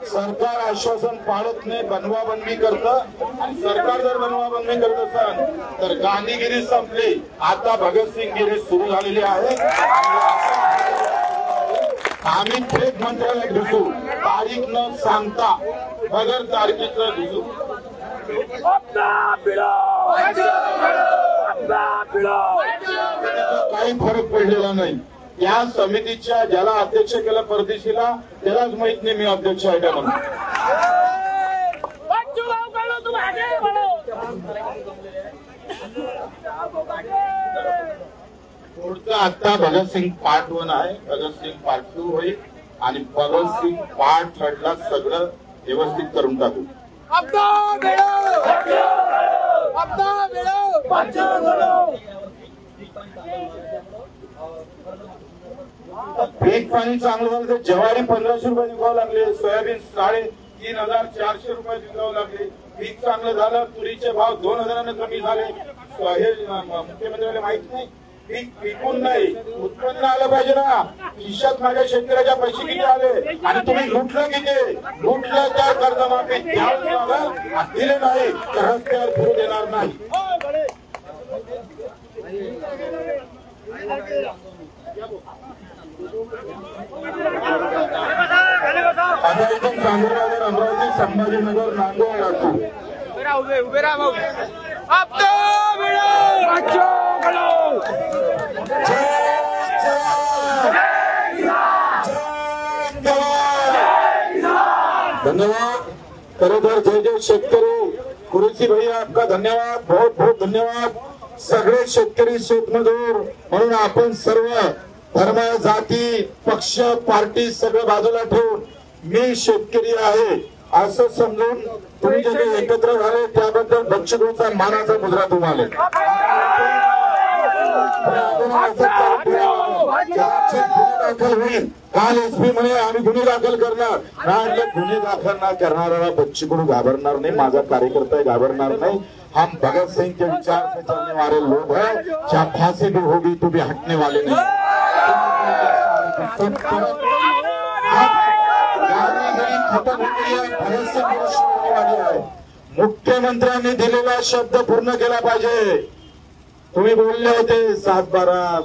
सरकार आश्वासन पाळत नाही, बनवाबनवी करतं आणि सरकार जर बनवाबनवी करत असेल तर गांधीगिरी संपली, आता भगतसिंगगिरी सुरू झालेली आहे। आम्ही थेट मंत्र्याला घुसू, तारीख न सांगता बगर तारखेचं घुसू। काही फरक पडलेला नाही। या समितीच्या ज्याला अध्यक्ष केलं परदेशीला त्यालाच माहित नाही मी अध्यक्ष आहे का म्हणून। पुढचं आता भगतसिंग पार्ट 1 आहे, भगतसिंग पार्ट 2 होईल आणि भगतसिंग पार्ट 3 ला सगळं व्यवस्थित करून टाकू। पीक पाणी चांगलं झालं तर ज्वारी 1500 रुपये विकावं लागले, सोयाबीन 3,400 रुपये विकावं लागले। पीक चांगलं झालं, तुरीचे भाव 2000 कमी झाले। हे मुख्यमंत्र्याला माहित नाही, पीक पिकून नाही उत्पन्न आलं पाहिजे ना। खिशात माझ्या शेतकऱ्याच्या पैसे किती आले आणि तुम्ही लुटलं किती? लुटलं तर कर्जमाफी द्यावं लागेल, दिले नाही तर रस्त्यावर फिरू देणार नाही। आता एकदम चांदूरबाजार, अमरावती, संभाजीनगर, नांदेड, लातूर उभे राहा भाऊ। धन्यवाद। खरोखर जय जय शेतकरी। कुरेशी भैया आपका धन्यवाद, बहुत बहुत धन्यवाद। सगळे शेतकरी शेतमजूर म्हणून आपण सर्व धर्म, जाती, पक्ष, पार्टी सगळं बाजूला ठेवून मी शेतकरी आहे असं समजून तुम्ही जे एकत्र झाले त्याबद्दल बक्षिसाचा मानाचा मुद्रा तुम्हाला। दाखल होईल, काल एसपी म्हणे आम्ही गुन्हे दाखल करणार, गुन्हे दाखल न करणारा बच्चीकडून घाबरणार नाही, माझा कार्यकर्ता घाबरणार नाही। हम भगत सिंह के विचार से चलने वाले लोग हैं, चाहे फांसी भी होगी तो भी हटने वाले नहीं। खत्म होने वाली आहे। मुख्यमंत्र्यांनी दिलेला शब्द पूर्ण केला पाहिजे। तुम्ही बोलले होते 7-12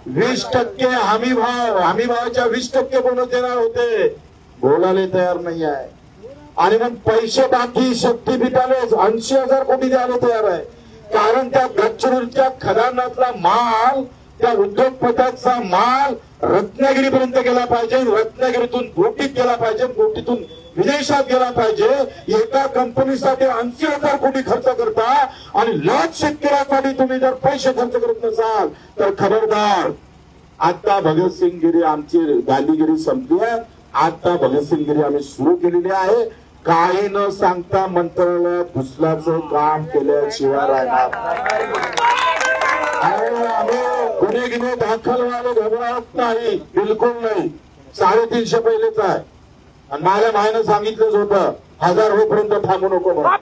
20% हमी भाव, हमी भावाच्या 20% बोनस देणार होते, बोलायला तयार नाही आहे। आणि मग पैसे बाकी शक्तीपीठालेच 80,000 कोटी द्यायला तयार आहे, कारण त्या गडचिरोलीच्या खदानातला माल, त्या उद्योगपतीचा माल रत्नागिरीपर्यंत गेला पाहिजे, रत्नागिरीतून गोटीत गेला पाहिजे, गोटीतून विदेशात गेला पाहिजे। एका कंपनीसाठी 80,000 कोटी खर्च करता आणि लाख शेतकऱ्यासाठी तुम्ही जर पैसे खर्च करत नसाल तर खबरदार। आता भगतसिंगगिरी आमची गांधीगिरी संपली आहे, आता भगतसिंगगिरी आम्ही सुरू केलेली आहे। काही न सांगता मंत्रालयात घुसल्याचं काम केल्याशिवाय राहणार आम्ही गुन्हे दाखल व्हायला घबरात नाही, बिलकुल नाही। 350 पहिलेच आहे आणि माझ्या मायनं सांगितलंच होतं 1000 होईपर्यंत थांबू नको म्हणून।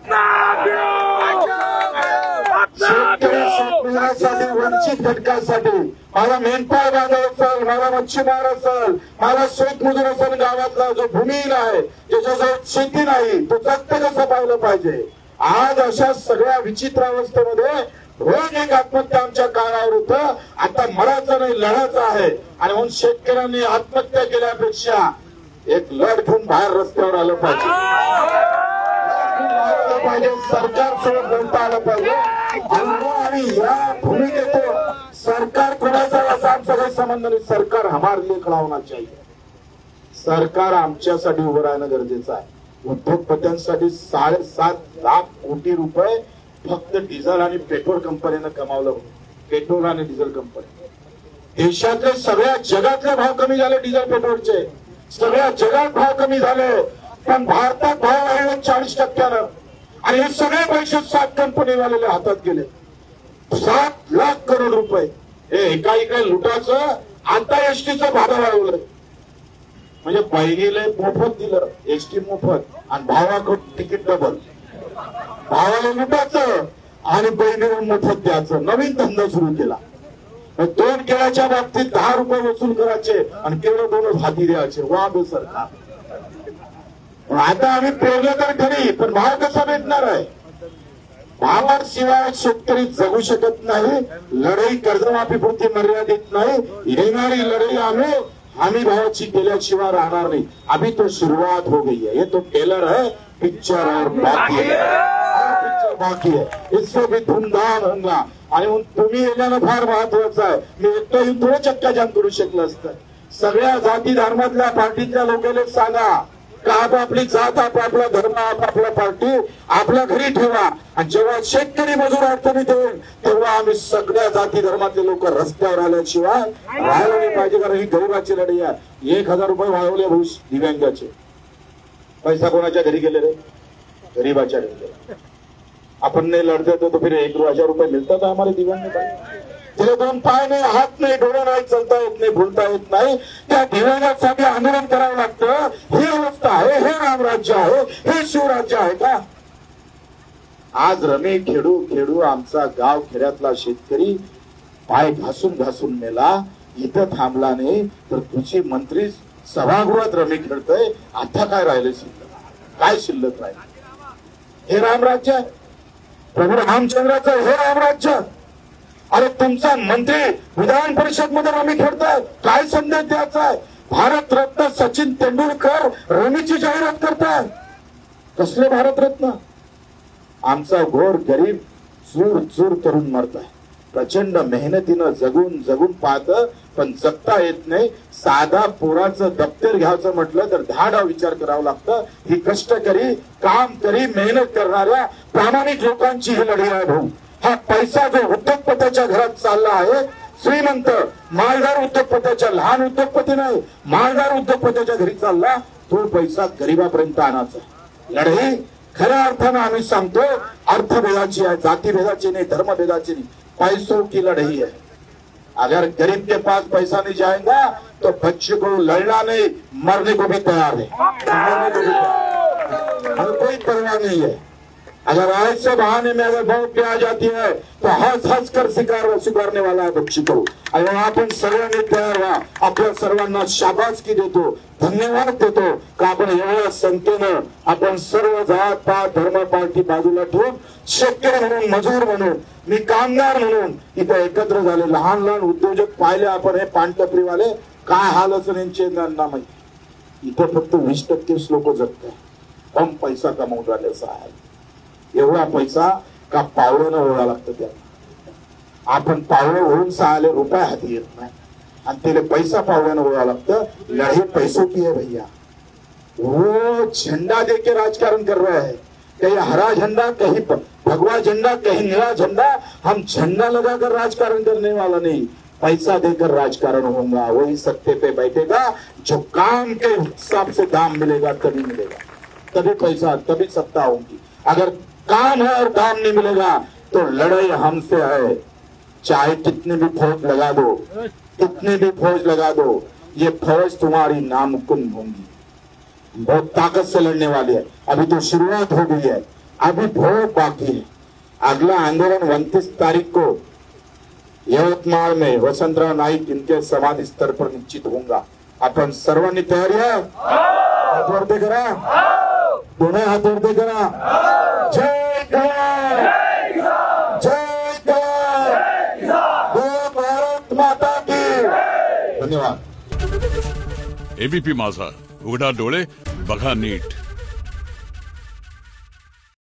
शेतकऱ्यासाठी, वंचित घटकासाठी, मला मेंढपाळ बांधव असेल, मला मच्छीमार असेल, मला शेतमजूर असेल, गावातला जो भूमिहीन आहे, ज्याच्याजवळ शेती नाही, तो जगत कसं पाहिलं पाहिजे। आज अशा सगळ्या विचित्र अवस्थेमध्ये रोज एक आत्महत्या आमच्या काळावर होतं, आता मरायचं नाही लढायचं आहे। आणि म्हणून शेतकऱ्यांनी आत्महत्या केल्यापेक्षा एक लढ घेऊन बाहेर रस्त्यावर आलं पाहिजे, सरकारसोबत बोलता आलं पाहिजे। आणि या भूमिकेत सरकार कोणाचा असा आमचा काही संबंध नाही, सरकार हमारे लिए खड़ा होना चाहिए। सरकार आमच्यासाठी उभं राहणं गरजेचं आहे। उद्योगपत्यांसाठी 7.5 लाख कोटी रुपये फक्त डिझेल आणि पेट्रोल कंपनीनं कमावलं। पेट्रोल आणि डिझेल कंपनी देशातले सगळ्या जगातले भाव कमी झाले, डिझेल पेट्रोलचे सगळ्या जगात भाव कमी झाले, पण भारतात भाव आहे 40%। आणि हे सगळे पैसे 7 कंपनीवालेल्या हातात गेले, 7 लाख करोड रुपये। हे एका लुटाचं आता एसटीचं भाडं वाढवलं, म्हणजे बहिणीला मोफत दिलं, एसटी मोफत आणि भावाकडून तिकीट डबल। भावाला लुटायचं आणि बहिणीला मोफत द्यायचं, नवीन धंदा सुरू केला। 2 केळ्याच्या बाबतीत 10 रुपये वसूल करायचे आणि केवळ 2च हाती द्यायचे. वाद सरकार. आता आम्ही पेरलं तर खरी, पण भाव कसा भेटणार आहे? भावाशिवाय शेतकरी जगू शकत नाही. लढाई कर्जमाफीपुरती मर्यादित नाही. येणारी लढाई आम्ही हमी भावाची केल्याशिवाय राहणार नाही. अभी तो शुरुआत हो गई है. ये तो टेलर है, पिक्चर और बाकी है. पिक्चर बाकी है, इससे भी धूमधाम होगा. आणि तुम्ही येण्यानं फार महत्वाचं आहे. मी एकटं येऊन थोडं चक्का जाम करू शकलं असतं. सगळ्या जाती धर्मातल्या पार्टीतल्या लोकांना सांगा का आपापली जात, आपापला धर्म, आपापला पार्टी आपल्या घरी ठेवा. आणि जेव्हा शेतकरी मजूर अडचणीत येईल तेव्हा आम्ही सगळ्या जाती धर्मातले लोक रस्त्यावर आल्याशिवाय राहायला नाही पाहिजे. कारण ही गरिबाची लढाई आहे. 1000 रुपये वाढवले भाऊ दिव्यांगाचे. पैसा कोणाच्या घरी गेले रे? गरीबाच्या घरी गेला. अपन नहीं लड़ते तो फिर 1000 रुपये मिलता था हमारे दिव्यांग भाई. त्याला 2 पाय नाही, हात नाही, डोळे नाही, चलता येत नाही, बोलता येत नाही. त्या दिव्यांगासाठी आंदोलन करावं लागतं. ही अवस्था आहे. हे रामराज्य आहे? हे शिवराज्य आहे का? आज रमे खेडू खेडू आमचा गाव खेड्यातला शेतकरी पाय घासून घासून मेला. इथं थांबला नाही तर तुझी मंत्री सभागृहात रमे खेळतय. आता काय राहिले शिल्लक? काय शिल्लक राहिले? हे रामराज्य आहे? प्रभू रामचंद्राचं हे रामराज्य? अरे तुमचा मंत्री विधान परिषद मध्ये रमी खेळताय. काय संदेश द्यायचा आहे? भारतरत्न सचिन तेंडुलकर रमीची जाहिरात करताय. कसले भारतरत्न? आमचा घोर गरीब चूर चूर करून मरताय. प्रचंड मेहनतीनं जगून जगून पाहत पण जगता येत नाही. साधा पोराचं दप्तर घ्यायचं म्हटलं तर 10 विचार करावं लागतं. ही कष्टकरी, काम करी, मेहनत करणाऱ्या प्रामाणिक लोकांची ही लढाई आहे भाऊ. हा पैसा जो उद्योगपत्याच्या घरात चालला आहे, श्रीमंत मालदार उद्योगपत्याच्या, लहान उद्योगपती नाही, मालदार उद्योगपत्याच्या घरी चालला, तो पैसा गरीबापर्यंत आणायचा. लढाई खऱ्या अर्थानं आम्ही सांगतो अर्थभेदाची आहे, जातीभेदाची नाही, धर्मभेदाची नाही. पैसों की लड़ाई है. अगर गरीब के पास पैसा नहीं जाएगा तो बच्चे को लड़ना नहीं, मरने को भी तैयार है. हमें कोई परवाह नहीं है. अगर ऐसे बहाने में अगर वोट पे आ जाती है तो हंस हंस कर स्वीकारने वाला है बच्ची को. आणि आपण सर्वांनी तयार व्हा. आपल्या सर्वांना शाबासकी देतो, धन्यवाद देतो का आपण एवढ्या संख्येनं आपण सर्व जात पात धर्म पार्टी बाजूला ठेवून शेतकरी म्हणून, मजूर म्हणून, मी कामगार म्हणून इथे एकत्र झाले. लहान लहान उद्योजक पाहिले आपण. हे पानटपरीवाले काय हाल असं यांचे त्यांना माहिती. इथे फक्त 20% लोक जगतात. कम पैसा कमवून राहिल्याचा आहे. एवढा पैसा का पावळेनं ओढा लागतं त्यांना. आपण पावळे ओढून 6 रुपये हाती येत नाही आणि त्याला पैसा पावळेनं ओढा लागतं. लढाई पैसों की है भैया. वो झंडा देके राजकारण कर रहे हैं. कहीं हरा झंडा, कहीं भगवा झंडा, कहीं नीला झंडा. हम झंडा लगाकर राजकारण करने वाला नहीं, पैसा देकर राजकारण होगा. वही सत्ते पे बैठेगा जो काम के हिसाब से दाम मिलेगा तभी मिलेगा, तभी पैसा, तभी सत्ता होगी. अगर काम है और दाम नहीं मिलेगा तो लड़ाई हमसे है. चाहे कितनी भी फौज लगा दो, कितनी भी फौज लगा दो, ये फौज तुम्हारी नामुमकिन होगी. बहुत ताकत से लड़ने वाली है. अभी तो शुरुआत हो गई है, अभी बहुत बाकी है. अगला आंदोलन 29 तारीख को यवतमाळ में वसंतराव नाईक इनके समाधि स्तर पर निश्चित होगा. आपण सर्वांनी तयारी आहे? हात वरती करा, दोन्ही हात वरती करा. जय जवान, जय जवान, भारत माता की. धन्यवाद. एबीपी माझा, उघडा डोळे बघा नीट.